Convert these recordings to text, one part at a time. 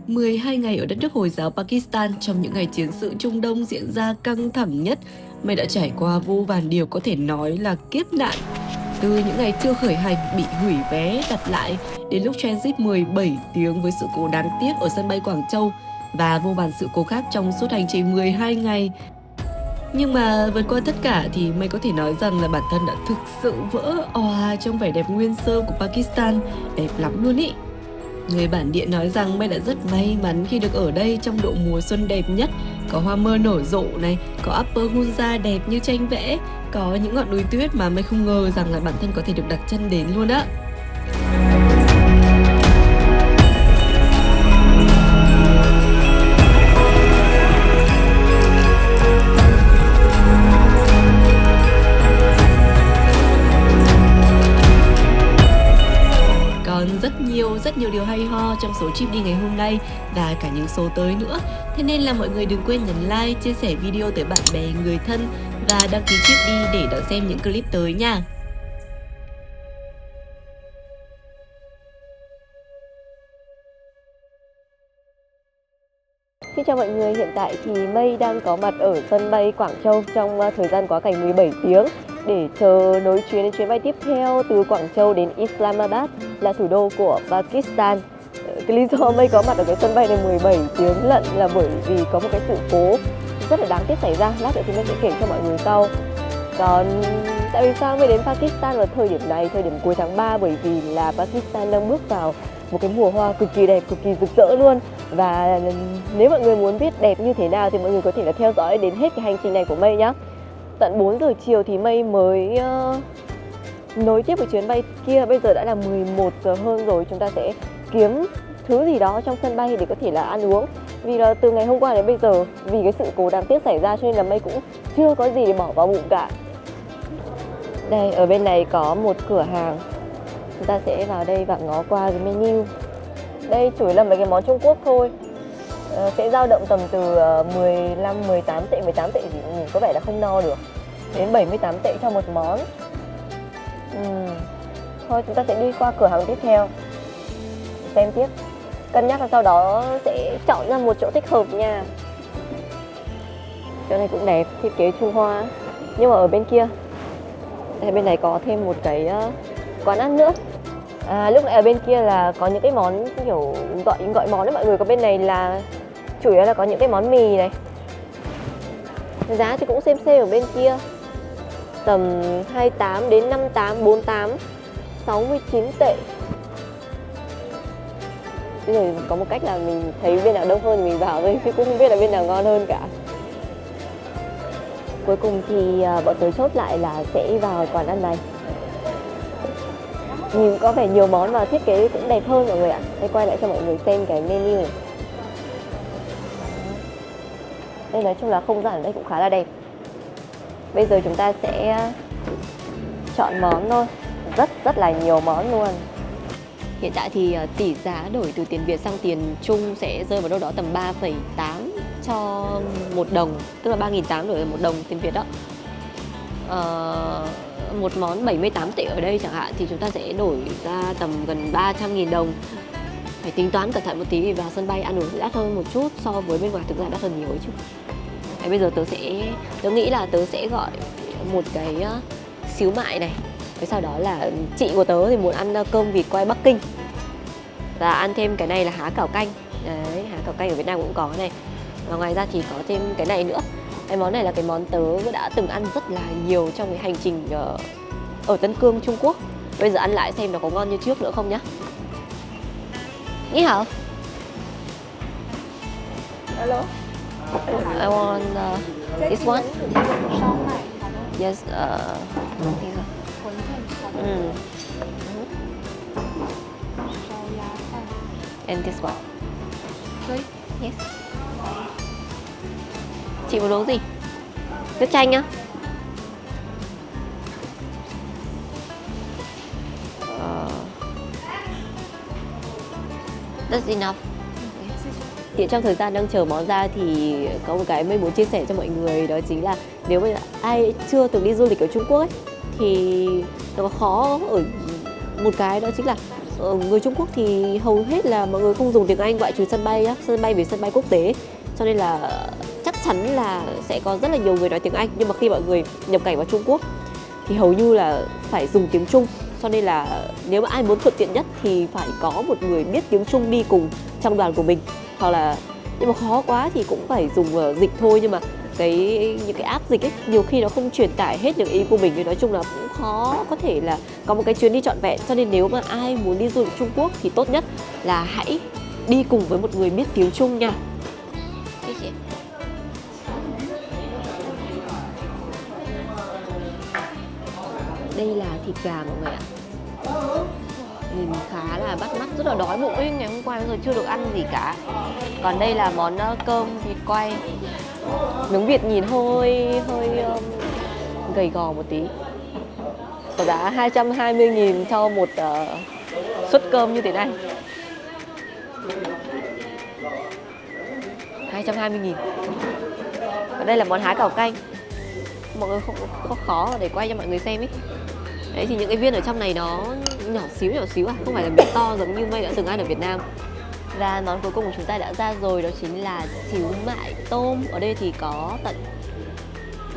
12 ngày ở đất nước Hồi giáo Pakistan trong những ngày chiến sự Trung Đông diễn ra căng thẳng nhất, May đã trải qua vô vàn điều có thể nói là kiếp nạn. Từ những ngày chưa khởi hành bị hủy vé đặt lại đến lúc transit 17 tiếng với sự cố đáng tiếc ở sân bay Quảng Châu và vô vàn sự cố khác trong suốt hành trình 12 ngày. Nhưng mà vượt qua tất cả thì May có thể nói rằng là bản thân đã thực sự vỡ òa trong vẻ đẹp nguyên sơ của Pakistan, đẹp lắm luôn ý. Người bản địa nói rằng May đã rất may mắn khi được ở đây trong độ mùa xuân đẹp nhất, có hoa mơ nở rộ này, có Upper Hunza đẹp như tranh vẽ, có những ngọn núi tuyết mà May không ngờ rằng là bản thân có thể được đặt chân đến luôn á. Còn rất nhiều điều hay ho trong số trip đi ngày hôm nay và cả những số tới nữa. Thế nên là mọi người đừng quên nhấn like, chia sẻ video tới bạn bè, người thân và đăng ký trip đi để đón xem những clip tới nha. Xin chào mọi người, hiện tại thì May đang có mặt ở sân bay Quảng Châu trong thời gian quá cảnh 17 tiếng để chờ nối chuyến đến chuyến bay tiếp theo từ Quảng Châu đến Islamabad là thủ đô của Pakistan. Cái lý do May có mặt ở cái sân bay này 17 tiếng lận là bởi vì có một cái sự cố rất là đáng tiếc xảy ra, lát nữa thì May sẽ kể cho mọi người sau. Còn tại vì sao May đến Pakistan vào thời điểm này, thời điểm cuối tháng 3, bởi vì là Pakistan đang bước vào một cái mùa hoa cực kỳ đẹp, cực kỳ rực rỡ luôn. Và nếu mọi người muốn biết đẹp như thế nào thì mọi người có thể là theo dõi đến hết cái hành trình này của May nhé. Tận 4 giờ chiều thì May mới nối tiếp với chuyến bay kia. Bây giờ đã là 11 giờ hơn rồi. Chúng ta sẽ kiếm thứ gì đó trong sân bay để có thể là ăn uống. Vì là từ ngày hôm qua đến bây giờ, vì cái sự cố đáng tiếc xảy ra cho nên là May cũng chưa có gì để bỏ vào bụng cả. Đây, ở bên này có một cửa hàng. Chúng ta sẽ vào đây và ngó qua cái menu. Đây chủ yếu là mấy cái món Trung Quốc thôi, sẽ dao động tầm từ 15, 18 tệ thì nhìn có vẻ là không no được, đến 78 tệ cho một món. Thôi chúng ta sẽ đi qua cửa hàng tiếp theo xem tiếp, cân nhắc là sau đó sẽ chọn ra một chỗ thích hợp nha. Chỗ này cũng đẹp, thiết kế Trung Hoa. Nhưng mà ở bên kia, bên này có thêm một cái quán ăn nữa. Lúc nãy ở bên kia là có những cái món kiểu gọi món đấy mọi người, còn bên này là chủ yếu là có những cái món mì này. Giá thì cũng xem ở bên kia tầm 28 đến 58, 48, 69 tệ. Bây giờ có một cách là mình thấy bên nào đông hơn thì mình vào thôi, chứ cũng không biết là bên nào ngon hơn cả. Cuối cùng thì bọn tớ chốt lại là sẽ vào quán ăn này. Nhìn có vẻ nhiều món và thiết kế cũng đẹp hơn mọi người ạ. Đây quay lại cho mọi người xem cái menu này. Đây nói chung là không gian ở đây cũng khá là đẹp. Bây giờ chúng ta sẽ chọn món thôi. Rất là nhiều món luôn. Hiện tại thì tỷ giá đổi từ tiền Việt sang tiền Trung sẽ rơi vào đâu đó tầm 3,8 cho 1 đồng, tức là 3.800 đổi 1 đồng tiền Việt đó. Một món 78 tệ ở đây chẳng hạn thì chúng ta sẽ đổi ra tầm gần 300.000 đồng. Phải tính toán cẩn thận một tí vì vào sân bay ăn uống sẽ đắt hơn một chút so với bên ngoài, thực ra đắt hơn nhiều ấy chứ. Bây giờ tớ nghĩ là tớ sẽ gọi một cái xíu mại này. Cái sau đó là chị của tớ thì muốn ăn cơm vịt quay Bắc Kinh và ăn thêm cái này là há cảo canh. Đấy, há cảo canh ở Việt Nam cũng có này. Và ngoài ra thì có thêm cái này nữa. Cái món này là cái món tớ đã từng ăn rất là nhiều trong cái hành trình ở Tân Cương, Trung Quốc. Bây giờ ăn lại xem nó có ngon như trước nữa không nhá. Ni hao. Hello. I want this one. Yes. And this one. Yes. Chị muốn uống gì? Nước chanh á? That's enough. Hiện trong thời gian đang chờ món ra thì có một cái mình muốn chia sẻ cho mọi người, đó chính là nếu mà ai chưa từng đi du lịch ở Trung Quốc ấy, thì nó khó ở một cái, đó chính là người Trung Quốc thì hầu hết là mọi người không dùng tiếng Anh ngoại trừ sân bay á, sân bay vì sân bay quốc tế, cho nên là chắc chắn là sẽ có rất là nhiều người nói tiếng Anh. Nhưng mà khi mọi người nhập cảnh vào Trung Quốc thì hầu như là phải dùng tiếng Trung, cho nên là nếu mà ai muốn thuận tiện nhất thì phải có một người biết tiếng Trung đi cùng trong đoàn của mình, hoặc là nhưng mà khó quá thì cũng phải dùng dịch thôi. Nhưng mà những cái app dịch ấy nhiều khi nó không truyền tải hết được ý của mình, thì nói chung là cũng khó có thể là có một cái chuyến đi trọn vẹn. Cho nên nếu mà ai muốn đi du lịch Trung Quốc thì tốt nhất là hãy đi cùng với một người biết tiếng Trung nha. Đây là thịt gà mọi người ạ. Nhìn khá là bắt mắt, rất là đói bụng ấy, ngày hôm qua đến giờ chưa được ăn gì cả. Còn đây là món cơm vịt quay. Miếng Việt nhìn hơi gầy gò một tí. Có giá 220.000 cho một suất cơm như thế này. 220.000. Còn đây là món há cảo canh. Mọi người không khó để quay cho mọi người xem ý. Đấy thì những cái viên ở trong này nó nhỏ xíu à, không phải là miếng to giống như Mây đã từng ăn ở Việt Nam. Và món cuối cùng của chúng ta đã ra rồi, đó chính là xíu mại tôm. Ở đây thì có tận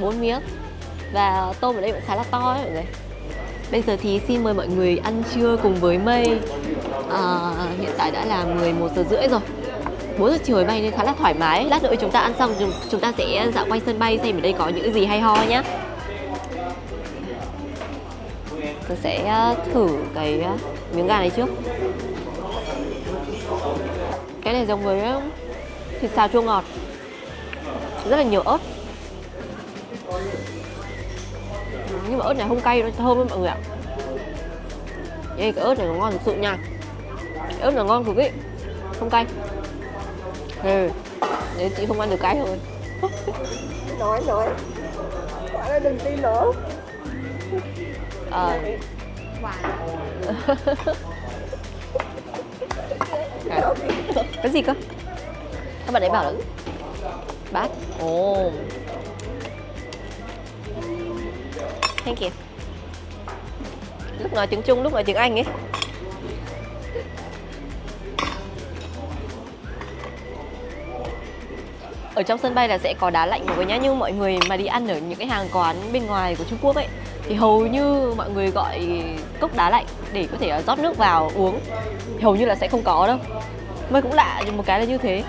4 miếng. Và tôm ở đây cũng khá là to đấy mọi người. Bây giờ thì xin mời mọi người ăn trưa cùng với Mây. Hiện tại đã là 11 giờ rưỡi rồi, 4 giờ chiều bay nên khá là thoải mái. Lát nữa chúng ta ăn xong chúng ta sẽ dạo quanh sân bay xem ở đây có những cái gì hay ho nhá. Tôi sẽ thử cái miếng gà này trước. Cái này giống với thịt xào chua ngọt, rất là nhiều ớt. Nhưng mà ớt này không cay, nó thơm lắm mọi người ạ. Đây, cái ớt này nó ngon thực sự nha. Cái ớt này ngon cực ý, không cay. Nếu chị không ăn được cay thôi. Nói quả là đừng tin nữa. Cái gì cơ? Các bạn ấy bảo là bát. Ồ, thank you. Lúc nói tiếng Trung, lúc nói tiếng Anh ấy. Ở trong sân bay là sẽ có đá lạnh mọi người nhá. Nhưng mọi người mà đi ăn ở những cái hàng quán bên ngoài của Trung Quốc ấy thì hầu như mọi người gọi cốc đá lạnh để có thể rót nước vào uống. Hầu như là sẽ không có đâu. Mới cũng lạ một cái là như thế.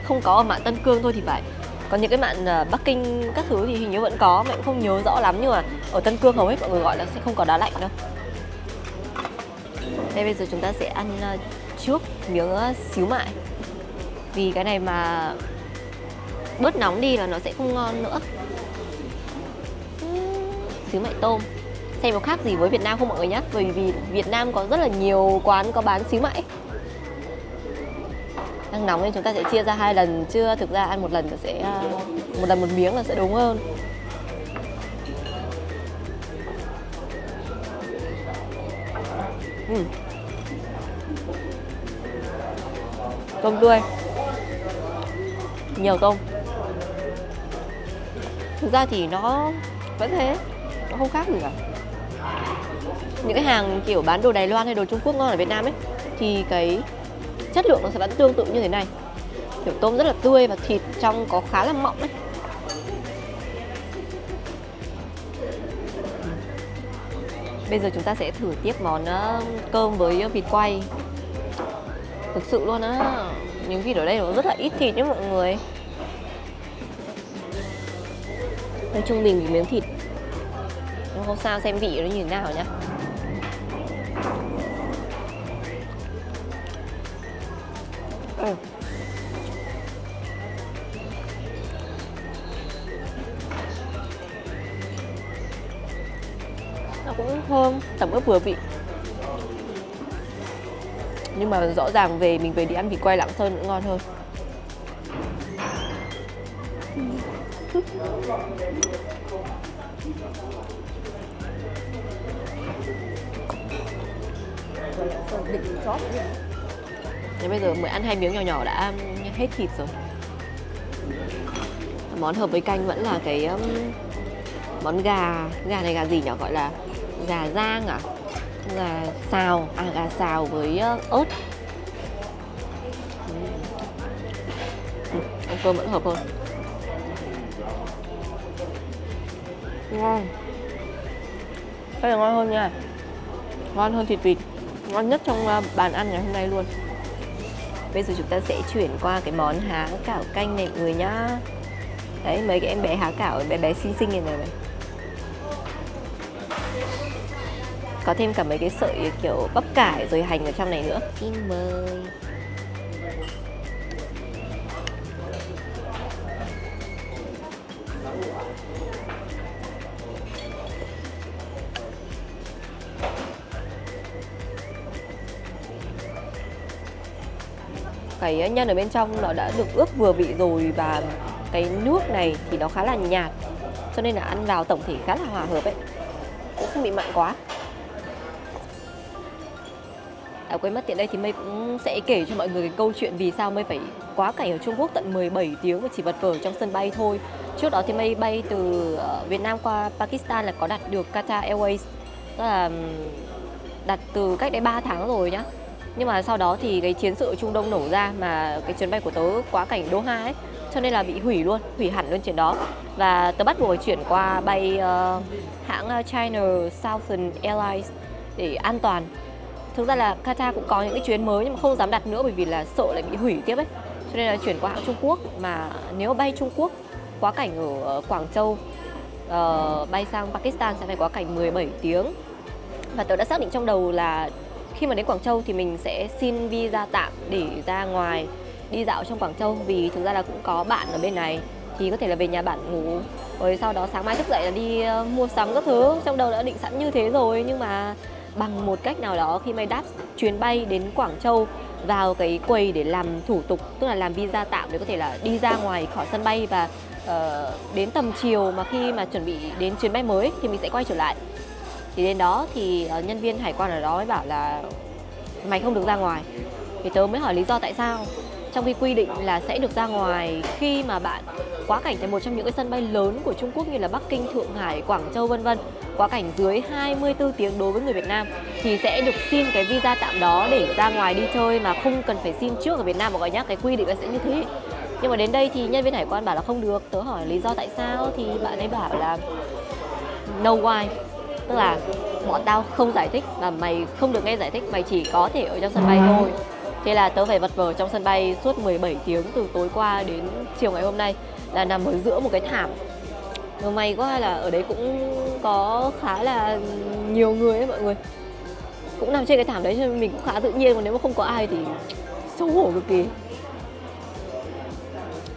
Không có ở mạn Tân Cương thôi thì phải. Còn những cái mạn Bắc Kinh các thứ thì hình như vẫn có, mà cũng không nhớ rõ lắm. Nhưng mà ở Tân Cương hầu hết mọi người gọi là sẽ không có đá lạnh đâu. Đây, bây giờ chúng ta sẽ ăn trước miếng xíu mại. Vì cái này mà bớt nóng đi là nó sẽ không ngon nữa. Xíu mại tôm. Xem có khác gì với Việt Nam không mọi người nhé. Bởi vì Việt Nam có rất là nhiều quán có bán xíu mại. Đang nóng nên chúng ta sẽ chia ra 2 lần. Chứ thực ra ăn một lần sẽ một lần một miếng là sẽ đúng hơn. Tôm tươi, nhiều tôm. Thực ra thì nó vẫn thế, nó không khác gì cả. Những cái hàng kiểu bán đồ Đài Loan hay đồ Trung Quốc ngon ở Việt Nam ấy thì cái chất lượng nó sẽ vẫn tương tự như thế này. Kiểu tôm rất là tươi và thịt trong có khá là mọng ấy. Bây giờ chúng ta sẽ thử tiếp món cơm với vịt quay. Thực sự luôn á, những vịt ở đây nó rất là ít thịt nhé mọi người. Nói chung mình miếng thịt, nhưng không sao, xem vị nó như thế nào nhá. Nó cũng thơm, tẩm ướp vừa vị. Nhưng mà rõ ràng mình về đi ăn vịt quay Lạng Sơn cũng ngon hơn. Thế bây giờ mới ăn 2 miếng nhỏ nhỏ đã hết thịt rồi. Món hợp với canh vẫn là cái món gà. Gà này gà gì nhỉ? Gọi là gà rang à? gà xào, gà xào với ớt. Ăn cơm vẫn hợp hơn. Ngon. Cái này ngon hơn nha. Ngon hơn thịt vịt. Ngon nhất trong bàn ăn ngày hôm nay luôn. Bây giờ chúng ta sẽ chuyển qua cái món há cảo canh này mọi người nhá. Đấy, mấy cái em bé há cảo, bé bé xinh xinh này này. Có thêm cả mấy cái sợi kiểu bắp cải rồi hành ở trong này nữa. Xin mời. Cái nhân ở bên trong nó đã được ướp vừa vị rồi, và cái nước này thì nó khá là nhạt, cho nên là ăn vào tổng thể khá là hòa hợp ấy, cũng không bị mặn quá. Quên mất tiện đây thì Mây cũng sẽ kể cho mọi người cái câu chuyện vì sao Mây phải quá cảnh ở Trung Quốc tận 17 tiếng và chỉ vật vờ trong sân bay thôi. Trước đó thì Mây bay từ Việt Nam qua Pakistan là có đặt được Qatar Airways, tức là đặt từ cách đây 3 tháng rồi nhá. Nhưng mà sau đó thì cái chiến sự ở Trung Đông nổ ra, mà cái chuyến bay của tớ quá cảnh Doha ấy, cho nên là bị hủy luôn, hủy hẳn luôn chuyến đó. Và tớ bắt buộc phải chuyển qua bay hãng China Southern Airlines để an toàn. Thực ra là Qatar cũng có những cái chuyến mới nhưng mà không dám đặt nữa bởi vì là sợ lại bị hủy tiếp ấy. Cho nên là chuyển qua hãng Trung Quốc. Mà nếu bay Trung Quốc quá cảnh ở Quảng Châu, bay sang Pakistan sẽ phải quá cảnh 17 tiếng. Và tớ đã xác định trong đầu là khi mà đến Quảng Châu thì mình sẽ xin visa tạm để ra ngoài đi dạo trong Quảng Châu. Vì thực ra là cũng có bạn ở bên này thì có thể là về nhà bạn ngủ, rồi sau đó sáng mai thức dậy là đi mua sắm các thứ. Trong đầu đã định sẵn như thế rồi, nhưng mà bằng một cách nào đó khi Mây đáp chuyến bay đến Quảng Châu, vào cái quầy để làm thủ tục, tức là làm visa tạm để có thể là đi ra ngoài khỏi sân bay. Và đến tầm chiều mà khi mà chuẩn bị đến chuyến bay mới thì mình sẽ quay trở lại. Thì đến đó thì nhân viên hải quan ở đó mới bảo là mày không được ra ngoài. Thì tớ mới hỏi lý do tại sao, trong khi quy định là sẽ được ra ngoài khi mà bạn quá cảnh tại một trong những cái sân bay lớn của Trung Quốc như là Bắc Kinh, Thượng Hải, Quảng Châu vân vân, quá cảnh dưới 24 tiếng đối với người Việt Nam thì sẽ được xin cái visa tạm đó để ra ngoài đi chơi mà không cần phải xin trước ở Việt Nam mọi người nhá. Cái quy định là sẽ như thế. Nhưng mà đến đây thì nhân viên hải quan bảo là không được. Tớ hỏi lý do tại sao thì bạn ấy bảo là no why, tức là bọn tao không giải thích và mày không được nghe giải thích, mày chỉ có thể ở trong sân bay thôi. Thế là tớ phải vật vờ trong sân bay suốt 17 tiếng từ tối qua đến chiều ngày hôm nay, là nằm ở giữa một cái thảm. Mà may quá là ở đấy cũng có khá là nhiều người ấy mọi người, cũng nằm trên cái thảm đấy cho nên mình cũng khá tự nhiên. Còn nếu mà không có ai thì xấu hổ cực kỳ.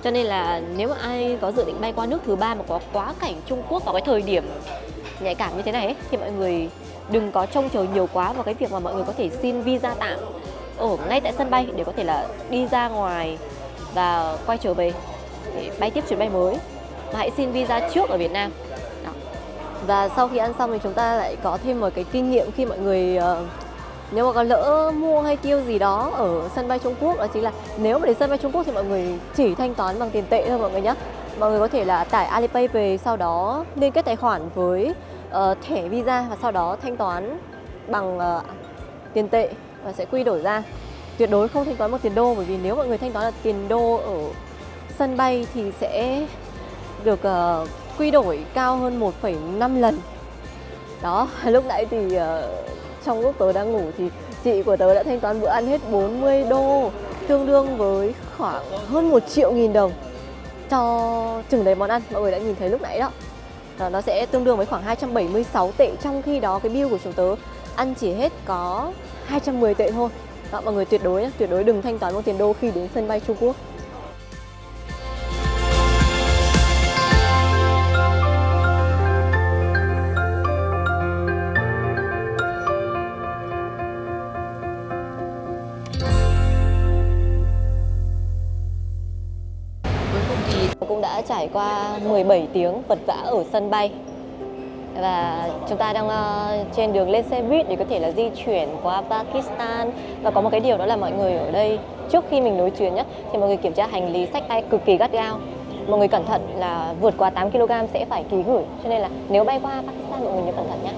Cho nên là nếu mà ai có dự định bay qua nước thứ ba mà có quá cảnh Trung Quốc vào cái thời điểm nhạy cảm như thế này ấy, thì mọi người đừng có trông chờ nhiều quá vào cái việc mà mọi người có thể xin visa tạm ở ngay tại sân bay để có thể là đi ra ngoài và quay trở về để bay tiếp chuyến bay mới. Mà hãy xin visa trước ở Việt Nam. Đó. Và sau khi ăn xong thì chúng ta lại có thêm một cái kinh nghiệm khi mọi người nếu mà có lỡ mua hay tiêu gì đó ở sân bay Trung Quốc, đó chính là nếu mà đến sân bay Trung Quốc thì mọi người chỉ thanh toán bằng tiền tệ thôi mọi người nhé. Mọi người có thể là tải Alipay về, sau đó liên kết tài khoản với thẻ Visa và sau đó thanh toán bằng tiền tệ và sẽ quy đổi ra. Tuyệt đối không thanh toán bằng tiền đô, bởi vì nếu mọi người thanh toán là tiền đô ở sân bay thì sẽ được quy đổi cao hơn 1,5 lần. Đó, lúc nãy thì trong lúc tớ đang ngủ thì chị của tớ đã thanh toán bữa ăn hết 40 đô, tương đương với khoảng hơn 1.000.000 đồng cho chừng đấy món ăn. Mọi người đã nhìn thấy lúc nãy đó. Nó sẽ tương đương với khoảng 276 tệ, trong khi đó cái bill của chúng tớ ăn chỉ hết có 210 tệ thôi. Đó, mọi người tuyệt đối đừng thanh toán bằng tiền đô khi đến sân bay Trung Quốc. Cũng đã trải qua 17 tiếng vật vã ở sân bay và chúng ta đang trên đường lên xe buýt để có thể là di chuyển qua Pakistan. Và có một cái điều đó là mọi người ở đây trước khi mình nối chuyến nhé thì mọi người kiểm tra hành lý xách tay cực kỳ gắt gao. Mọi người cẩn thận là vượt quá 8 kg sẽ phải ký gửi, cho nên là nếu bay qua Pakistan mọi người nhớ cẩn thận nhé.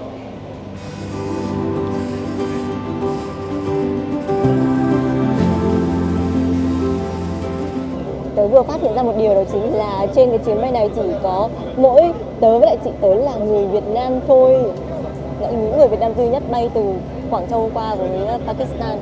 vừa phát hiện ra một điều, đó chính là trên cái chuyến bay này chỉ có mỗi tớ với lại chị tớ là người Việt Nam thôi, là những người Việt Nam duy nhất bay từ Quảng Châu qua với Pakistan.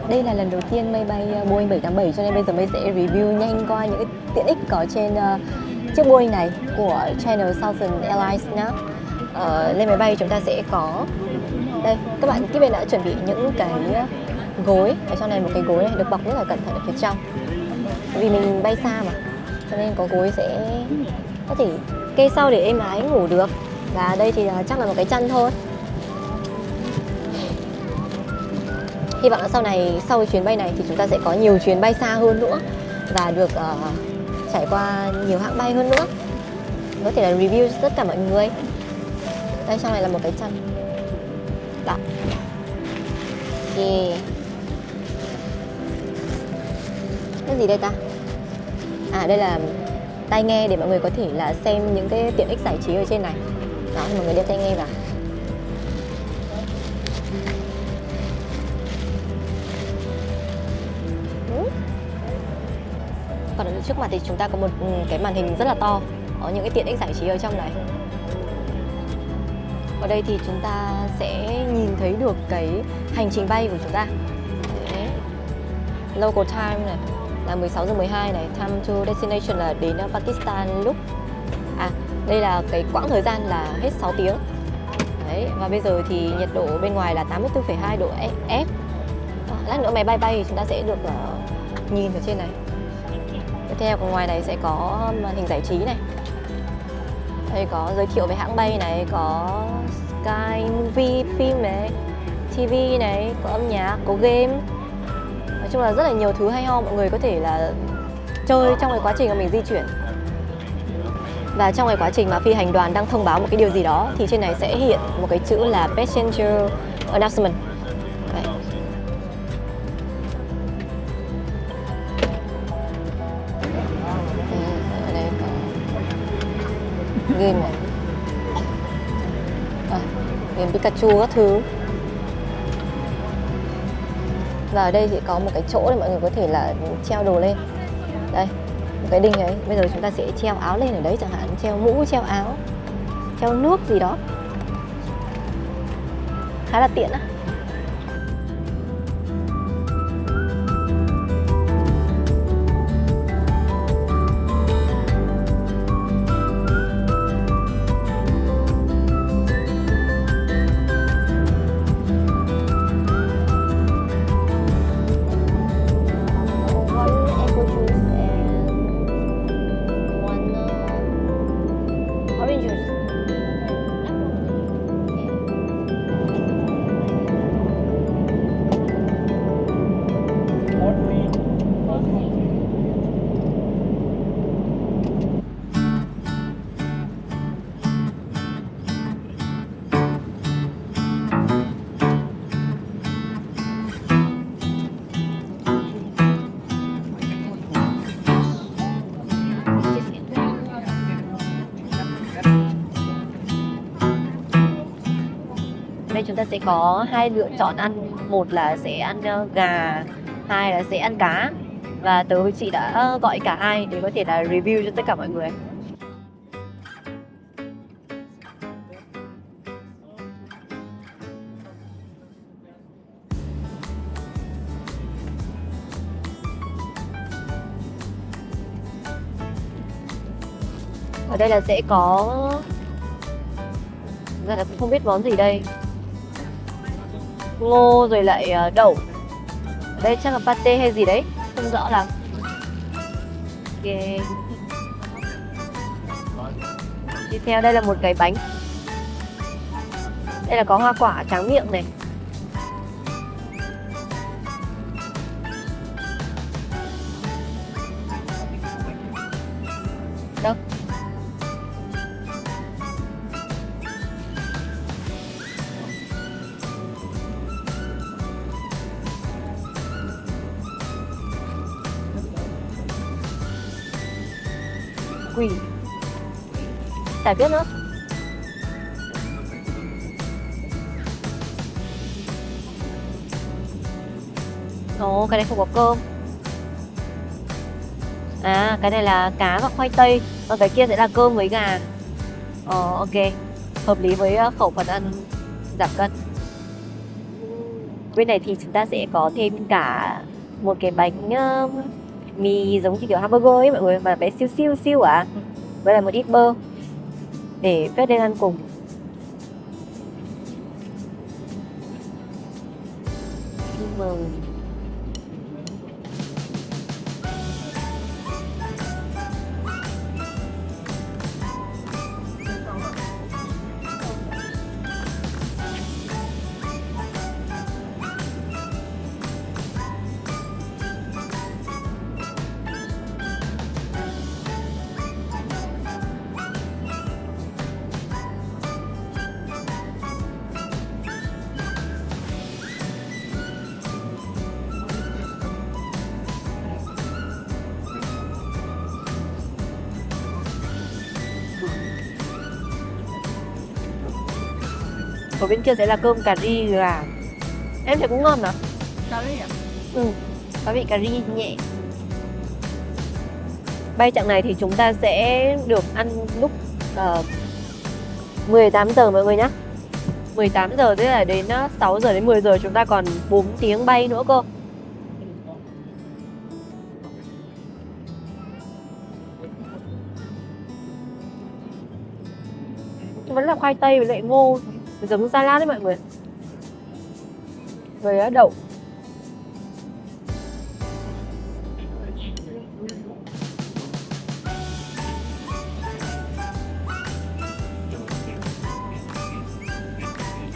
Đây là lần đầu tiên Mây bay Boeing 787, cho nên bây giờ Mây sẽ review nhanh qua những cái tiện ích có trên chiếc Boeing này của China Southern Airlines nhé. Lên máy bay chúng ta sẽ có đây, các bạn tiếp bên đã chuẩn bị những cái gối. Ở trong này một cái gối này được bọc rất là cẩn thận ở phía trong, vì mình bay xa mà, cho nên có gối sẽ có thể kê sau để êm ái ngủ được. Và đây thì chắc là một cái chăn thôi. Hy vọng là sau cái chuyến bay này thì chúng ta sẽ có nhiều chuyến bay xa hơn nữa và được trải qua nhiều hãng bay hơn nữa, có thể là review cho tất cả mọi người. Đây, trong này là một cái chăn đó. Yeah. Cái gì đây ta? À, đây là tai nghe để mọi người có thể là xem những cái tiện ích giải trí ở trên này. Đó, thì mọi người đeo tai nghe vào. Còn ở trước mặt thì chúng ta có một cái màn hình rất là to, có những cái tiện ích giải trí ở trong này. Ở đây thì chúng ta sẽ nhìn thấy được cái hành trình bay của chúng ta. Đấy. Local time này là 16 giờ 12 này, time to destination là đến Pakistan lúc. Đây là cái quãng thời gian là hết 6 tiếng. Đấy, và bây giờ thì nhiệt độ bên ngoài là 84,2 độ F. Lát nữa máy bay thì chúng ta sẽ được nhìn ở trên này. Tiếp theo còn ngoài này sẽ có màn hình giải trí này. Đây có giới thiệu về hãng bay này, có Sky Movie, phim này, TV này, có âm nhạc, có game. Nói chung là rất là nhiều thứ hay ho mọi người có thể là chơi trong cái quá trình mà mình di chuyển. Và trong cái quá trình mà phi hành đoàn đang thông báo một cái điều gì đó thì trên này sẽ hiện một cái chữ là Passenger Announcement. Đấy. Ở đây có game này, game Pikachu các thứ. Và ở đây thì có một cái chỗ để mọi người có thể là treo đồ lên. Đây, một cái đinh ấy. Bây giờ chúng ta sẽ treo áo lên ở đấy chẳng hạn, treo mũ, treo áo, treo nước gì đó. Khá là tiện á. Đây chúng ta sẽ có hai lựa chọn ăn, một là sẽ ăn gà, hai là sẽ ăn cá. Và tớ với chị đã gọi cả hai để có thể là review cho tất cả mọi người. Ở đây là sẽ có, là không biết món gì đây, ngô rồi lại đậu. Ở đây chắc là pate hay gì đấy, không rõ lắm. Ok. Tiếp theo đây là một cái bánh. Đây là có hoa quả tráng miệng này. Đâu? hủy. Chả biết nữa. Ồ, cái này không có cơm. À, cái này là cá và khoai tây. Còn cái kia sẽ là cơm với gà. Ok. Hợp lý với khẩu phần ăn giảm cân. Bên này thì chúng ta sẽ có thêm cả một cái bánh mì giống như kiểu hamburger ấy mọi người, mà bé siêu siêu siêu à. Với lại một ít bơ để phết lên ăn cùng. Xin mời. Ở bên kia sẽ là cơm cà ri gà. Em thấy cũng ngon mà. Cà ri à? Ừ, có vị cà ri nhẹ. Bay chặng này thì chúng ta sẽ được ăn lúc 18 giờ mọi người nhé. 18 giờ tức là đến 6 giờ đến 10 giờ, chúng ta còn 4 tiếng bay nữa cơ. Vẫn là khoai tây với lại ngô, giống salad đấy mọi người. Với đậu.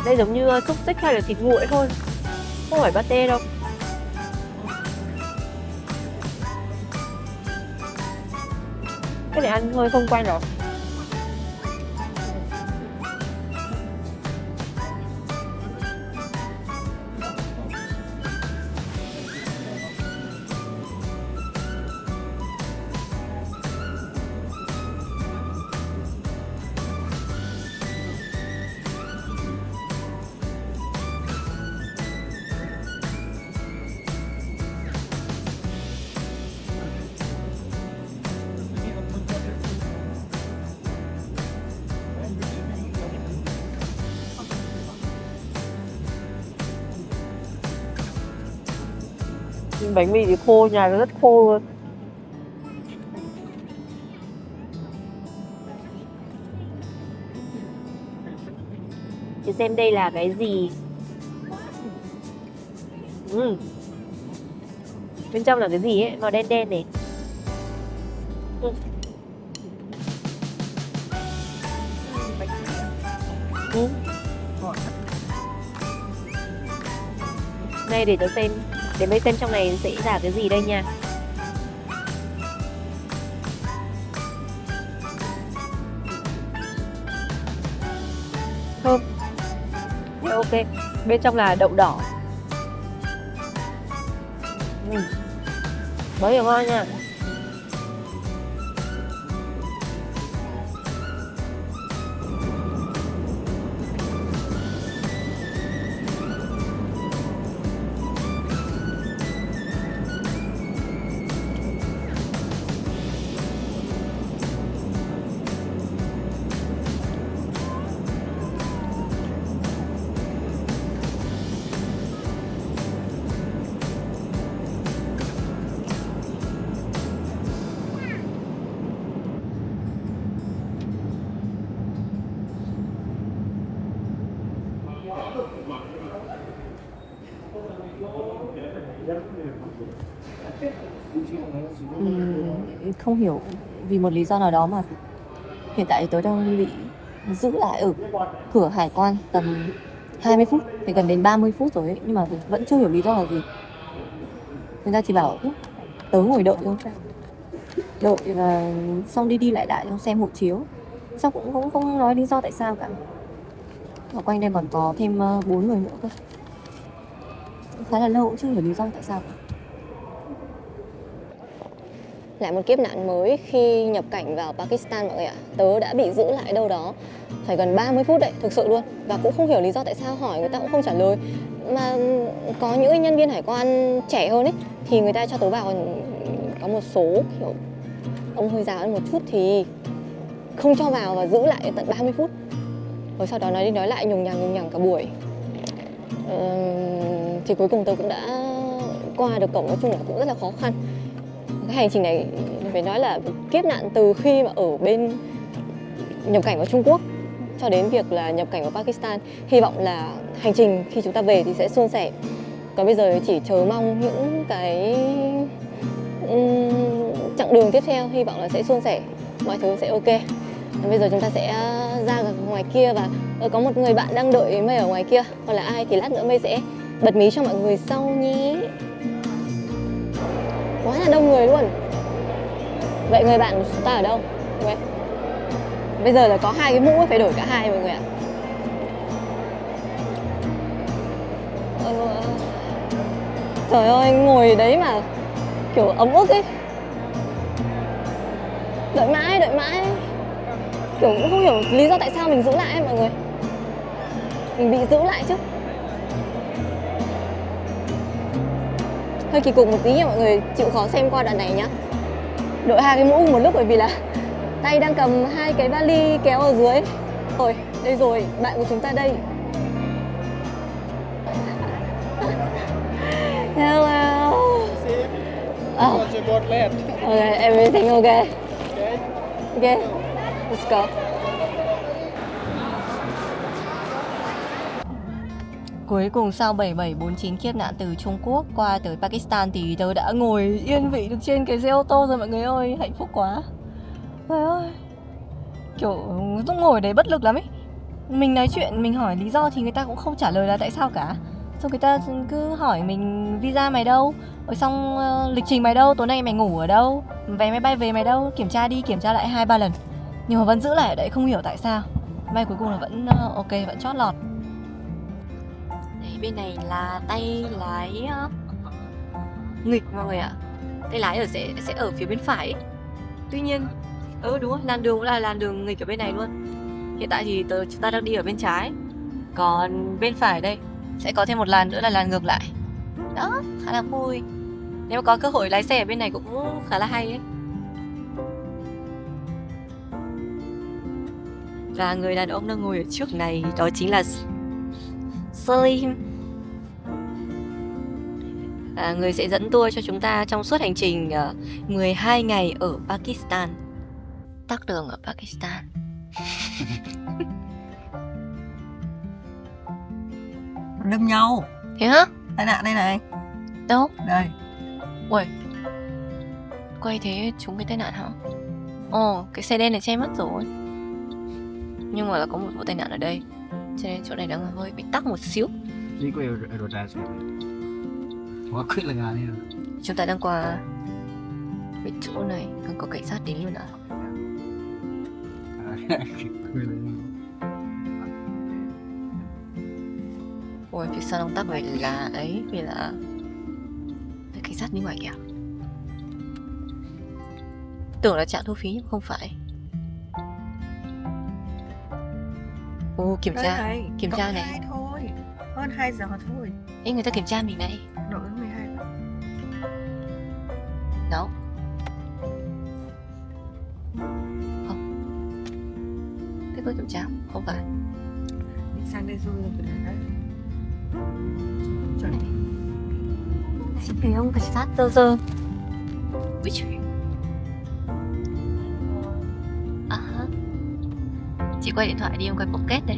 Đây giống như xúc xích hay là thịt nguội thôi, không phải pate đâu. Cái này ăn hơi không quen rồi. Bánh mì thì khô, nhà nó rất khô luôn. Thì xem đây là cái gì. Bên trong là cái gì ấy, màu đen đen này. Đây để tớ xem. Để mấy xem trong này sẽ là cái gì đây nha. Thơm. Ok. Bên trong là đậu đỏ. Mới hiểu ngon nha. Không hiểu vì một lý do nào đó mà hiện tại tôi đang bị giữ lại ở cửa hải quan tầm 20 phút, thì gần đến 30 phút rồi ấy, nhưng mà vẫn chưa hiểu lý do là gì. Người ta chỉ bảo tớ ngồi đợi thôi, đợi là xong đi lại lại xong xem hộ chiếu, xong cũng không nói lý do tại sao cả. Ở quanh đây còn có thêm 4 người nữa cơ, khá là lâu cũng chưa hiểu lý do tại sao cả. lại một kiếp nạn mới khi nhập cảnh vào Pakistan mọi người ạ. Tớ đã bị giữ lại đâu đó phải gần 30 phút đấy, thực sự luôn. Và cũng không hiểu lý do tại sao, hỏi người ta cũng không trả lời. Mà có những nhân viên hải quan trẻ hơn ấy thì người ta cho tớ vào, có một số kiểu ông hơi già hơn một chút thì không cho vào và giữ lại tận 30 phút. Rồi sau đó nói đi nói lại nhùng nhằng cả buổi. Thì cuối cùng tớ cũng đã qua được cổng, nói chung là cũng rất là khó khăn. Cái hành trình này phải nói là kiếp nạn từ khi mà ở bên nhập cảnh vào Trung Quốc cho đến việc là nhập cảnh vào Pakistan. Hy vọng là hành trình khi chúng ta về thì sẽ suôn sẻ. Còn bây giờ chỉ chờ mong những cái chặng đường tiếp theo, hy vọng là sẽ suôn sẻ, mọi thứ sẽ ok. Bây giờ chúng ta sẽ ra ngoài kia và có một người bạn đang đợi Mây ở ngoài kia. Còn là ai thì lát nữa Mây sẽ bật mí cho mọi người sau nhé. Quá là đông người luôn. Vậy người bạn của chúng ta ở đâu? Okay. Bây giờ là có 2 cái mũ, phải đổi cả 2 mọi người ạ. Trời ơi, ngồi đấy mà kiểu ấm ức ấy. Đợi mãi. Kiểu cũng không hiểu lý do tại sao mình giữ lại ấy mọi người. Mình bị giữ lại chứ. Hơi kỳ cục một tí nha mọi người, chịu khó xem qua đoạn này nhá. Đội 2 cái mũ một lúc bởi vì là tay đang cầm 2 cái vali kéo ở dưới. Rồi, đây rồi, bạn của chúng ta đây. Hello. Oh. What's your boat left? Okay, everything okay. Okay. Okay, let's go. Cuối cùng sau 7749 kiếp nạn từ Trung Quốc qua tới Pakistan thì tớ đã ngồi yên vị được trên cái xe ô tô rồi mọi người ơi, hạnh phúc quá. Trời ơi, kiểu tôi ngồi đấy bất lực lắm ấy. Mình nói chuyện, mình hỏi lý do thì người ta cũng không trả lời là tại sao cả. Xong người ta cứ hỏi mình visa mày đâu, rồi xong lịch trình mày đâu, tối nay mày ngủ ở đâu, vé máy bay về mày đâu, kiểm tra đi kiểm tra lại 2-3 lần. Nhưng mà vẫn giữ lại ở đấy, không hiểu tại sao. May cuối cùng là vẫn ok, vẫn chót lọt. Đây, bên này là tay lái nghịch mọi người ạ. Tay lái sẽ ở phía bên phải ấy. Tuy nhiên, đúng rồi, làn đường cũng là làn đường nghịch ở bên này luôn. Hiện tại thì chúng ta đang đi ở bên trái. Còn bên phải đây sẽ có thêm một làn nữa là làn ngược lại. Đó, khá là vui. Nếu mà có cơ hội lái xe ở bên này cũng khá là hay ấy. Và người đàn ông đang ngồi ở trước này đó chính là Salim. Người sẽ dẫn tour cho chúng ta trong suốt hành trình 12 ngày ở Pakistan. Tắc đường ở Pakistan. Đâm nhau. Thế hả? Tai nạn đây này. Đâu? Đây. Ui, quay thế chúng cái tai nạn hả? Ồ, cái xe đen này che mất rồi. Nhưng mà là có một vụ tai nạn ở đây, cho nên chỗ này đang hơi bị tắc một xíu. Chúng ta đang qua bên chỗ này, đang có cảnh sát đến luôn ạ. Ôi, phía sau đang tắc này là ấy, vì là cảnh sát đi ngoài kìa. Tưởng là trạm thu phí nhưng không phải. Ồ, kiểm tra, kiểm tra này. 2 thôi, hơn 2 giờ thôi. Ê, người ta kiểm tra mình này. Đội 12. Đó. Không. Thế có kiểm tra không phải. Mình sang đây rồi phải đấy. Chỗ này. Xin thấy ông cảnh sát dơ dơ. Ui trời. Chị quay điện thoại đi, ông quay pocket đây.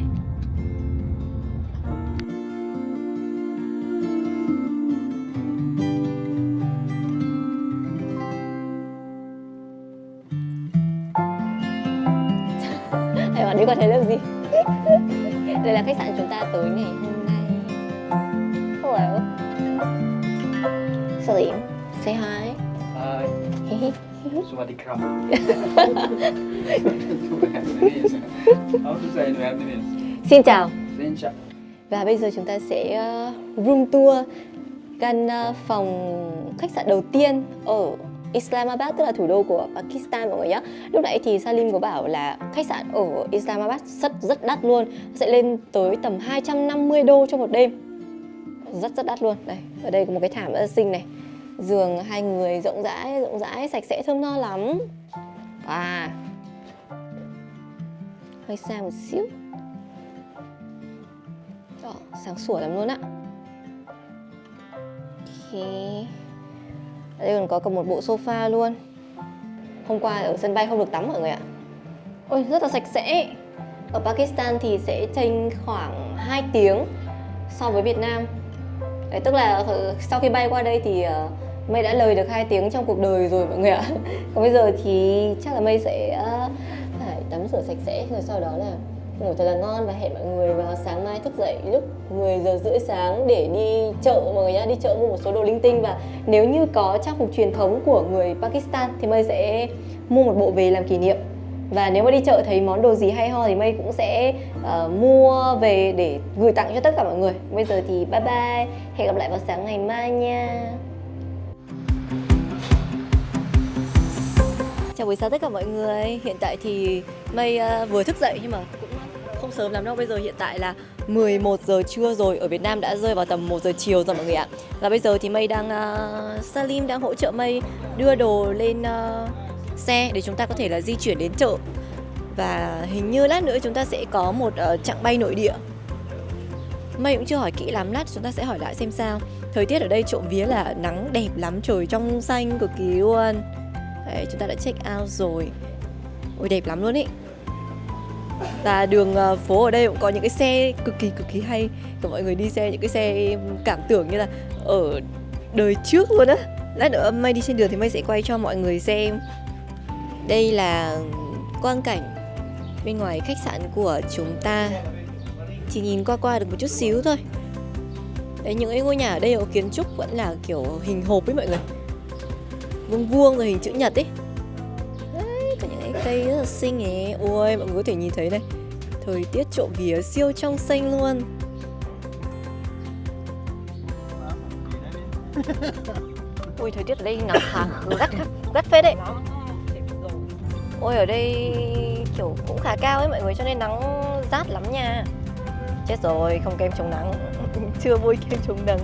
Hai bạn đi qua thấy lớp gì? Đây là khách sạn chúng ta tối ngày hôm nay. Hello. Salim, say hi. Hi. Swadikram. How to say in Vietnamese? Xin chào. Xin chào. Và bây giờ chúng ta sẽ room tour căn phòng khách sạn đầu tiên ở Islamabad, tức là thủ đô của Pakistan mọi người nhé. Lúc nãy thì Salim có bảo là khách sạn ở Islamabad rất đắt luôn, sẽ lên tới tầm 250 đô cho một đêm. Rất đắt luôn. Đây, ở đây có một cái thảm rất là xinh này. Giường 2 người rộng rãi, sạch sẽ, thơm ngon lắm. Và hơi xa một xíu. Đó, sáng sủa lắm luôn ạ. Ok. Ở đây còn có cả một bộ sofa luôn. Hôm qua ở sân bay không được tắm mọi người ạ. Ôi, rất là sạch sẽ. Ở Pakistan thì sẽ chênh khoảng 2 tiếng so với Việt Nam. Đấy, tức là sau khi bay qua đây thì Mây đã lời được 2 tiếng trong cuộc đời rồi mọi người ạ. Còn bây giờ thì chắc là Mây sẽ phải tắm rửa sạch sẽ, rồi sau đó là ngủ thật là ngon và hẹn mọi người vào sáng mai thức dậy lúc 10 giờ rưỡi sáng để đi chợ mọi người nhá, đi chợ mua một số đồ linh tinh. Và nếu như có trang phục truyền thống của người Pakistan thì Mây sẽ mua một bộ về làm kỷ niệm. Và nếu mà đi chợ thấy món đồ gì hay ho thì Mây cũng sẽ mua về để gửi tặng cho tất cả mọi người. Bây giờ thì bye bye, hẹn gặp lại vào sáng ngày mai nha. Chào buổi sáng tất cả mọi người. Hiện tại thì Mây vừa thức dậy nhưng mà cũng không sớm lắm đâu. Bây giờ hiện tại là 11 giờ trưa rồi. Ở Việt Nam đã rơi vào tầm 1 giờ chiều rồi mọi người ạ. Và bây giờ thì Mây đang Salim đang hỗ trợ Mây đưa đồ lên xe để chúng ta có thể là di chuyển đến chợ. Và hình như lát nữa chúng ta sẽ có một chặng bay nội địa. Mây cũng chưa hỏi kỹ lắm, lát chúng ta sẽ hỏi lại xem sao. Thời tiết ở đây trộm vía là nắng đẹp lắm, trời trong xanh cực kỳ luôn. Đấy, chúng ta đã check out rồi. Ôi đẹp lắm luôn ý. Và đường phố ở đây cũng có những cái xe cực kỳ hay. Và mọi người đi xe những cái xe cảm tưởng như là ở đời trước luôn á. Lát nữa Mây đi trên đường thì Mây sẽ quay cho mọi người xem. Đây là quang cảnh bên ngoài khách sạn của chúng ta. Chỉ nhìn qua được một chút xíu thôi. Đấy, những cái ngôi nhà ở đây có kiến trúc vẫn là kiểu hình hộp ấy mọi người, vuông rồi hình chữ nhật ấy. Đấy, có những cái cây rất là xinh ấy. Ôi, mọi người có thể nhìn thấy này. Thời tiết trộm vía siêu trong xanh luôn. Ôi, thời tiết ở đây nắng gắt phết đấy. Ôi, ở đây kiểu cũng khá cao ấy mọi người, cho nên nắng rát lắm nha. Chết rồi, không kem chống nắng. Chưa bôi kem chống nắng.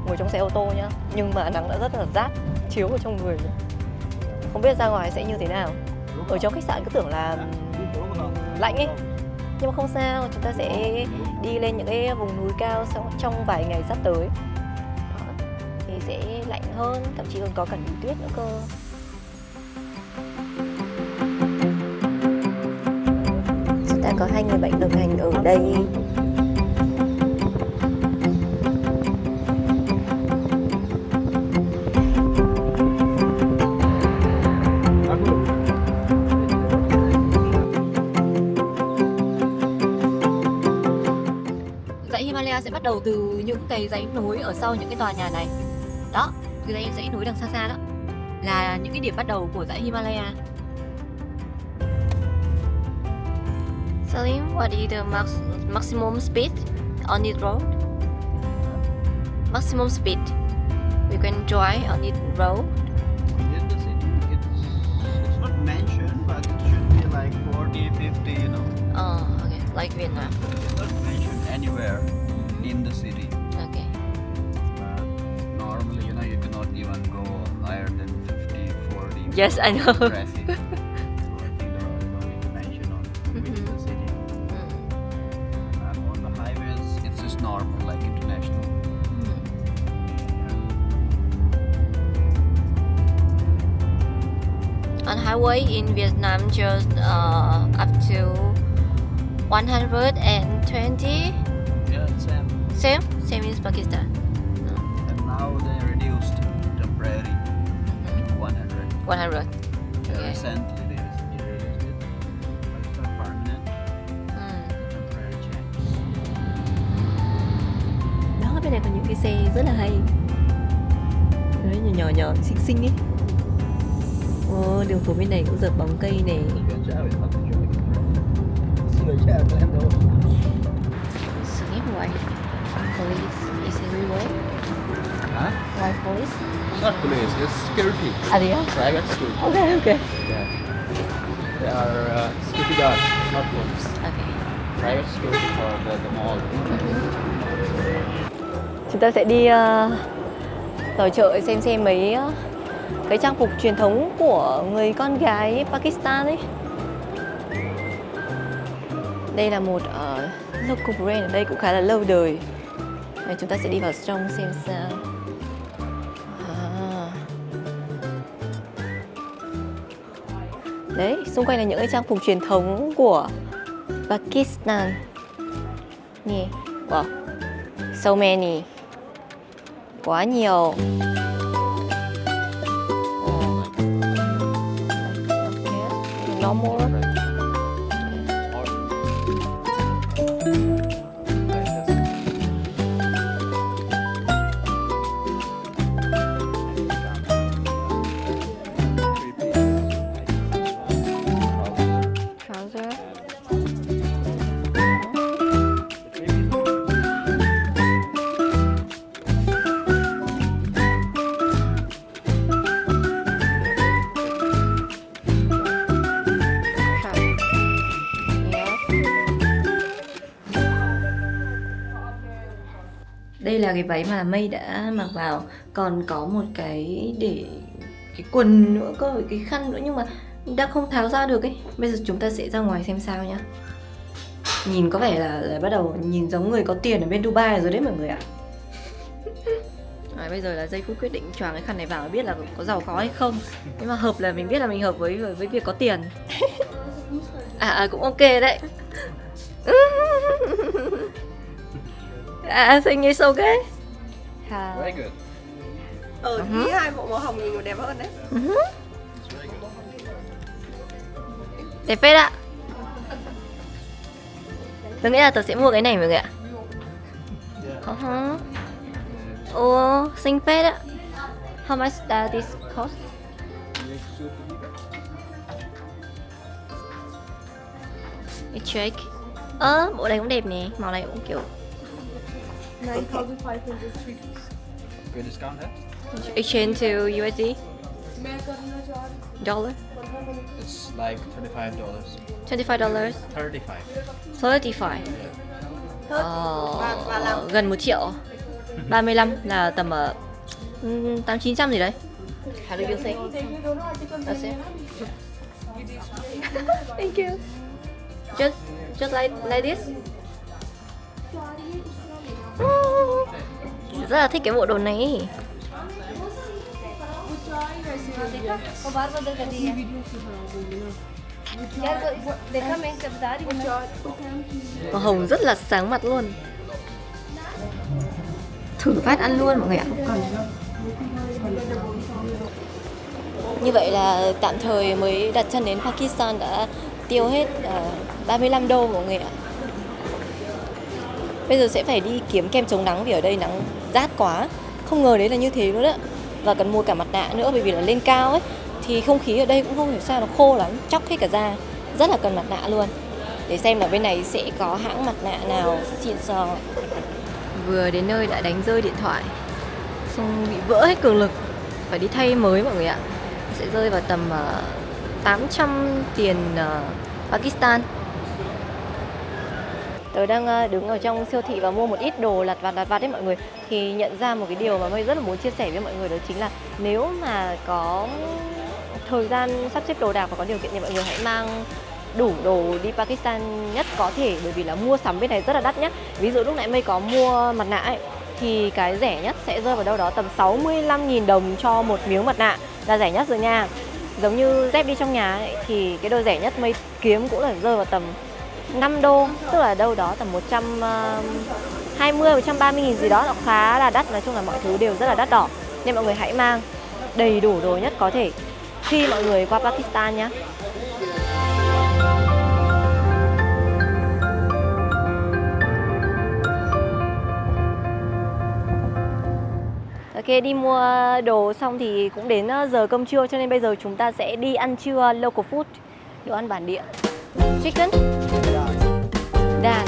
Ngồi trong xe ô tô nhá, nhưng mà nắng đã rất là rát chiếu vào trong người. Không biết ra ngoài sẽ như thế nào. Ở trong khách sạn cứ tưởng là lạnh ấy, nhưng mà không sao, chúng ta sẽ đi lên những cái vùng núi cao trong vài ngày sắp tới. Đó, thì sẽ lạnh hơn, thậm chí còn có cả núi tuyết nữa cơ. Chúng ta có 2 người bạn đồng hành ở đây. Dãy Himalaya sẽ bắt đầu từ những cái dãy núi ở sau những cái tòa nhà này. Đó, cái dãy núi đằng xa đó là những cái điểm bắt đầu của dãy Himalaya. Salim, what is the maximum speed on this road? Maximum speed we can drive on this road. In the city, it's not mentioned, but it should be like 40, 50, you know. Oh, okay, like Vietnam. It's not mentioned anywhere in the city. Okay. But normally, you know, you cannot even go higher than 50, 40. Yes, I know. Traffic. So you don't need to mention on within the city. And on the highways, it's just normal, like international. On highway in Vietnam just up to 120. Yeah, same. Same in Pakistan. And now they reduced temporary to 100. 100. Yeah, Okay. recently they reduced it, but it's not permanent. Temporary change. Đó, bên này có những cái xe rất là hay. Đấy, nhỏ xinh xinh ấy. Ồ, đường phố bên này cũng dợp bóng cây này. Sniff white police is everywhere. Huh? White police. police. It's security. À thế á? Private security. Ok ok. Yeah. They are security guards, not police. Okay. Private security for the mall. Chúng ta sẽ đi vào chợ xem mấy cái trang phục truyền thống của người con gái Pakistan ấy. Đây là một local brand ở đây cũng khá là lâu đời. Và chúng ta sẽ đi vào trong xem sao. Đấy, xung quanh là những cái trang phục truyền thống của Pakistan. Nè, wow, so many, quá nhiều. No more. Trouser. Đây là cái váy mà Mây đã mặc vào. Còn có một cái để cái quần nữa cơ, cái khăn nữa nhưng mà đã không tháo ra được ấy. Bây giờ chúng ta sẽ ra ngoài xem sao nhá. Nhìn có vẻ là bắt đầu nhìn giống người có tiền ở bên Dubai rồi đấy mọi người ạ. Bây giờ là giây phút quyết định choàng cái khăn này vào biết là có giàu có hay không. Nhưng mà hợp là mình biết là mình hợp với việc có tiền. Cũng ok đấy. I think it's okay. Very good. Ý hai bộ màu hồng nhìn còn đẹp hơn đấy. Đẹp phết ạ. Tớ nghĩ là tớ sẽ mua cái này mọi người ạ. Xinh phết ạ. How much does this cost? Let's check. Bộ này cũng đẹp nè, màu này cũng kiểu 9,500 Good discount there? exchange to USD. Dollar. It's like $25. $25. 35. 35. Gần 1 triệu. 35 là tầm 800-900 gì đấy. How do you think? That's it. Thank you. Just like this. Rất là thích cái bộ đồ này. Màu hồng rất là sáng mặt luôn. Thử phát ăn luôn mọi người ạ. Như vậy là tạm thời mới đặt chân đến Pakistan đã tiêu hết 35 đô mọi người ạ. Bây giờ sẽ phải đi kiếm kem chống nắng vì ở đây nắng rát quá. Không ngờ đấy là như thế luôn á. Và cần mua cả mặt nạ nữa bởi vì là lên cao ấy thì không khí ở đây cũng không hiểu sao nó khô lắm, chóc hết cả da. Rất là cần mặt nạ luôn. Để xem là bên này sẽ có hãng mặt nạ nào xịn sò. Vừa đến nơi đã đánh rơi điện thoại, xong bị vỡ hết cường lực, phải đi thay mới mọi người ạ. Sẽ rơi vào tầm 800 tiền Pakistan. Tớ đang đứng ở trong siêu thị và mua một ít đồ lặt vặt đấy mọi người. Thì nhận ra một cái điều mà Mây rất là muốn chia sẻ với mọi người, đó chính là nếu mà có thời gian sắp xếp đồ đạc và có điều kiện thì mọi người hãy mang đủ đồ đi Pakistan nhất có thể, bởi vì là mua sắm bên này rất là đắt nhé. Ví dụ lúc nãy Mây có mua mặt nạ ấy, thì cái rẻ nhất sẽ rơi vào đâu đó tầm 65.000 đồng cho một miếng mặt nạ là rẻ nhất rồi nha. Giống như dép đi trong nhà ấy, thì cái đôi rẻ nhất Mây kiếm cũng là rơi vào tầm 5 đô, tức là đâu đó tầm 120, 130 nghìn gì đó, nó khá là đắt. Nói chung là mọi thứ đều rất là đắt đỏ. Nên mọi người hãy mang đầy đủ đồ nhất có thể khi mọi người qua Pakistan nhé. Ok, đi mua đồ xong thì cũng đến giờ cơm trưa, cho nên bây giờ chúng ta sẽ đi ăn trưa local food, đồ ăn bản địa. Chicken, đàn.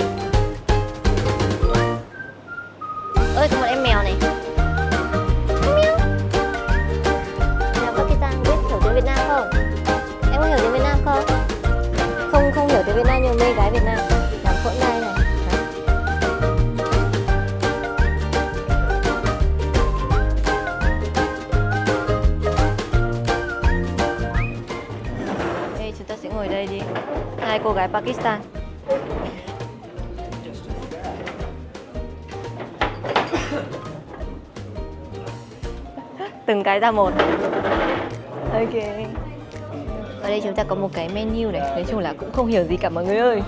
Ơi, có một em mèo này. Meow. Tới Việt Nam nhưng mê gái Việt Nam. Làm phẫu nai này. Đây chúng ta sẽ ngồi đây đi. Hai cô gái Pakistan. Từng cái ra một. Ok. Ở đây chúng ta có một cái menu này. Nói chung là cũng không hiểu gì cả mọi người ơi.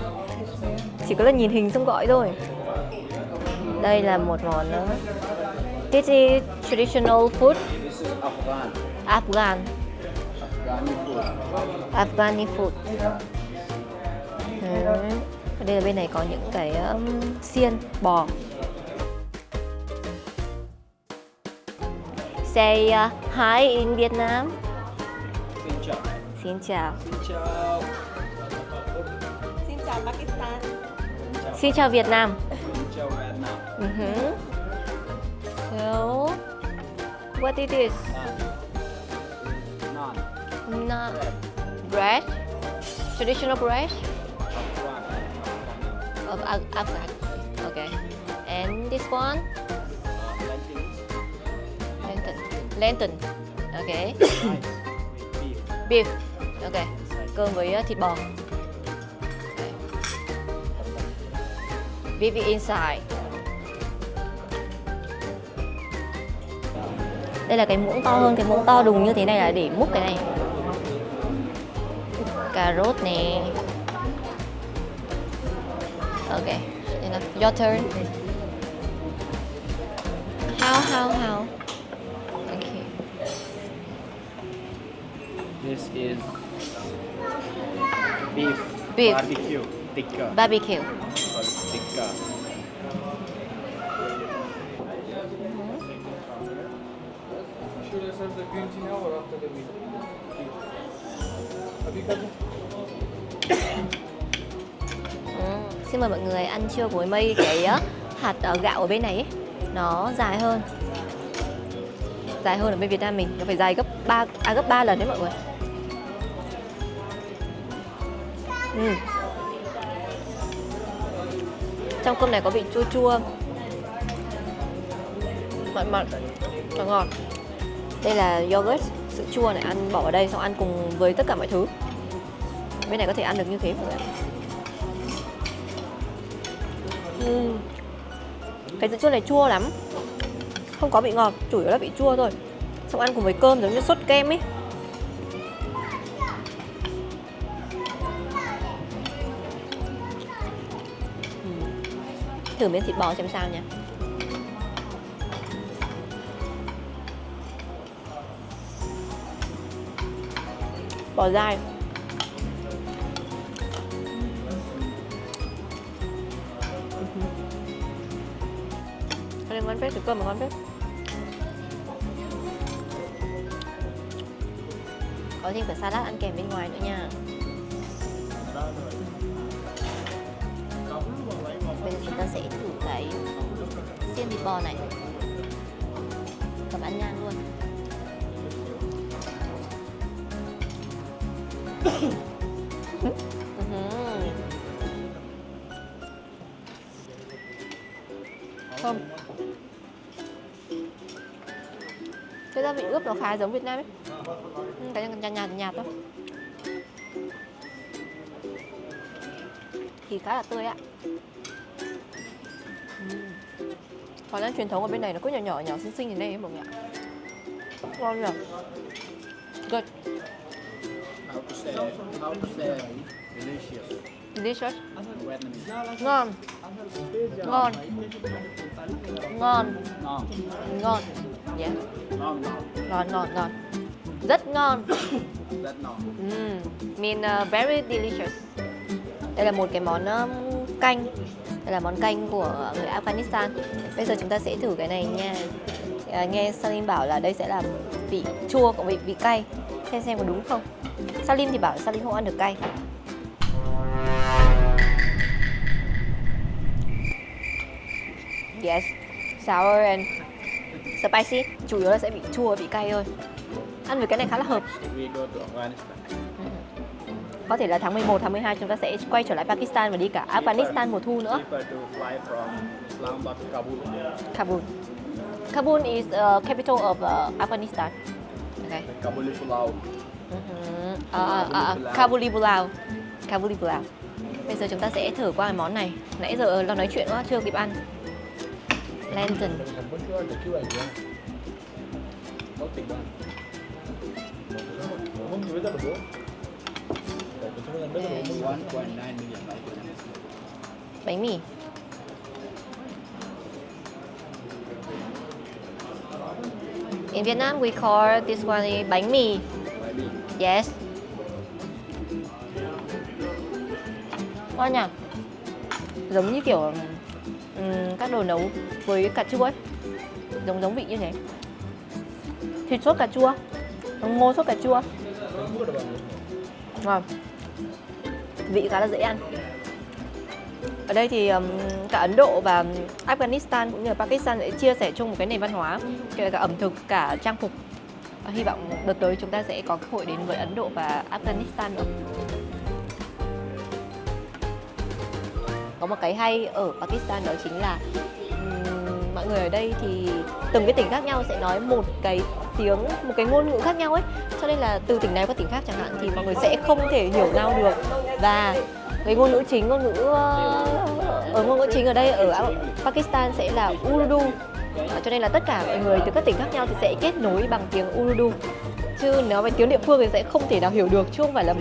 Chỉ có là nhìn hình xong gọi thôi. Đây là một món nữa. This is traditional food. This is Afghan. Afghan. Afghani food. Afghani food. Ở đây là bên này có những cái xiên bò. Say hi in Vietnam. Xin chào. Xin chào. Xin chào. Xin chào Pakistan. Xin chào Việt Nam. Xin chào Việt Nam. So, what is this? Naan. Not bread. Traditional bread Afghan. of Afghan. Okay. And this one? Lentils. Lentil. Okay. Rice with beef. Beef. Okay. Cơm với thịt bò. Okay. Beef inside. Đây là cái muỗng to hơn, cái muỗng to đùng như thế này là để múc cái này. Cà rốt nè. Okay. Your turn. How? Okay. This is beef. Beef. Barbecue. Tikka. Barbecue. Tikka. Should I serve the green tea now or after the meal? Have you got it? Xin mời mọi người ăn trưa với mây. Cái hạt gạo ở bên này ấy, nó dài hơn ở bên Việt Nam mình. Nó phải dài gấp 3 lần đấy mọi người. Trong cơm này có vị chua chua, mặn, ngọt. Đây là yogurt, sữa chua này, ăn bỏ vào đây xong ăn cùng với tất cả mọi thứ. Bên này có thể ăn được như thế mọi người. Cái sữa chua này chua lắm, không có vị ngọt, chủ yếu là vị chua thôi. Xong ăn cùng với cơm giống như sốt kem ấy. Thử miếng thịt bò xem sao nha. Bò dai. Cái này ngon phết, cái cơm mà ngon phết. Có thêm cả salad ăn kèm bên ngoài nữa nha. Bây giờ chúng ta sẽ thử cái xiên thịt bò này. Cầm ăn nhan luôn. Không. Cái gia vị ướp nó khá giống Việt Nam ấy. Cái nhạt thôi. Thì khá là tươi ạ. Món ăn truyền thống ở bên này nó cứ nhỏ xinh như này mọi người ạ. Ngon nhỉ. Good. How to say delicious? Delicious. Vietnamese. Ngon. Yeah. Ngon. Rất ngon. That no. Mean very delicious. Đây là một cái món canh. Đây là món canh của người Afghanistan. Bây giờ chúng ta sẽ thử cái này nha. Nghe Salim bảo là đây sẽ là vị chua cộng vị cay. Xem có đúng không. Salim thì bảo Salim không ăn được cay. Yes, sour and spicy. Chủ yếu là sẽ bị chua, bị cay thôi. Ăn với cái này khá là hợp. We go to Afghanistan. Có thể là tháng 11, tháng 12 chúng ta sẽ quay trở lại Pakistan và đi cả Afghanistan mùa thu nữa. Prefer to fly from Islamabad to Kabul. Kabul. Kabul is capital of Afghanistan. Okay. Kabuli Pulau. Kabuli Pulau. Kabuli Pulau. Bây giờ chúng ta sẽ thử qua cái món này. Nãy giờเราnói chuyện quá chưa kịp ăn. Lantern. Bánh mì. In Vietnam we call this one is bánh mì. Yes. Ngon nhỉ? Giống như kiểu các đồ nấu với cà chua ấy. Giống vị như thế. Thịt sốt cà chua, ngô sốt cà chua. Ngon. Vị khá là dễ ăn. Ở đây thì cả Ấn Độ và Afghanistan cũng như là Pakistan sẽ chia sẻ chung một cái nền văn hóa, kể cả ẩm thực, cả trang phục. Hy vọng đợt tới chúng ta sẽ có cơ hội đến với Ấn Độ và Afghanistan nữa. Có một cái hay ở Pakistan đó chính là mọi người ở đây thì từng cái tỉnh khác nhau sẽ nói một cái ngôn ngữ khác nhau ấy, cho nên là từ tỉnh này qua tỉnh khác chẳng hạn thì mọi người sẽ không thể hiểu nhau được. Và cái ngôn ngữ chính ở đây ở Pakistan sẽ là Urdu, cho nên là tất cả mọi người từ các tỉnh khác nhau thì sẽ kết nối bằng tiếng Urdu, chứ nếu mà tiếng địa phương thì sẽ không thể nào hiểu được, chứ không phải là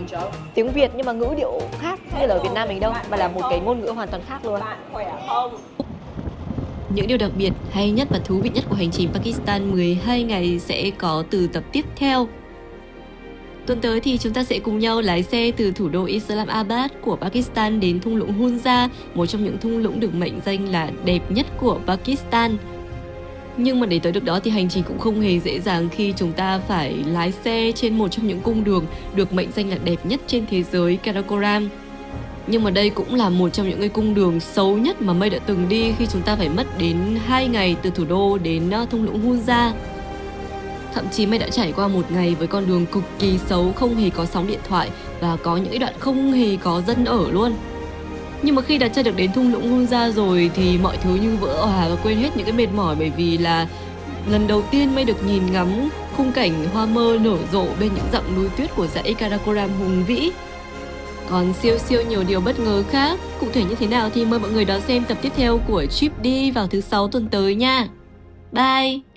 tiếng Việt nhưng mà ngữ điệu khác như là ở Việt Nam mình đâu, mà là một cái ngôn ngữ hoàn toàn khác luôn. Những điều đặc biệt hay nhất và thú vị nhất của hành trình Pakistan 12 ngày sẽ có từ tập tiếp theo. Tuần tới thì chúng ta sẽ cùng nhau lái xe từ thủ đô Islamabad của Pakistan đến thung lũng Hunza, một trong những thung lũng được mệnh danh là đẹp nhất của Pakistan. Nhưng mà để tới được đó thì hành trình cũng không hề dễ dàng khi chúng ta phải lái xe trên một trong những cung đường được mệnh danh là đẹp nhất trên thế giới, Karakoram. Nhưng mà đây cũng là một trong những cái cung đường xấu nhất mà Mây đã từng đi khi chúng ta phải mất đến 2 ngày từ thủ đô đến thung lũng Hunza. Thậm chí Mây đã trải qua một ngày với con đường cực kỳ xấu, không hề có sóng điện thoại và có những đoạn không hề có dân ở luôn. Nhưng mà khi đặt chân được đến thung lũng Hunza rồi thì mọi thứ như vỡ òa và quên hết những cái mệt mỏi, bởi vì là lần đầu tiên Mây được nhìn ngắm khung cảnh hoa mơ nở rộ bên những dặm núi tuyết của dãy Karakoram hùng vĩ. Còn siêu nhiều điều bất ngờ khác, cụ thể như thế nào thì mời mọi người đón xem tập tiếp theo của trip đi vào thứ 6 tuần tới nha. Bye!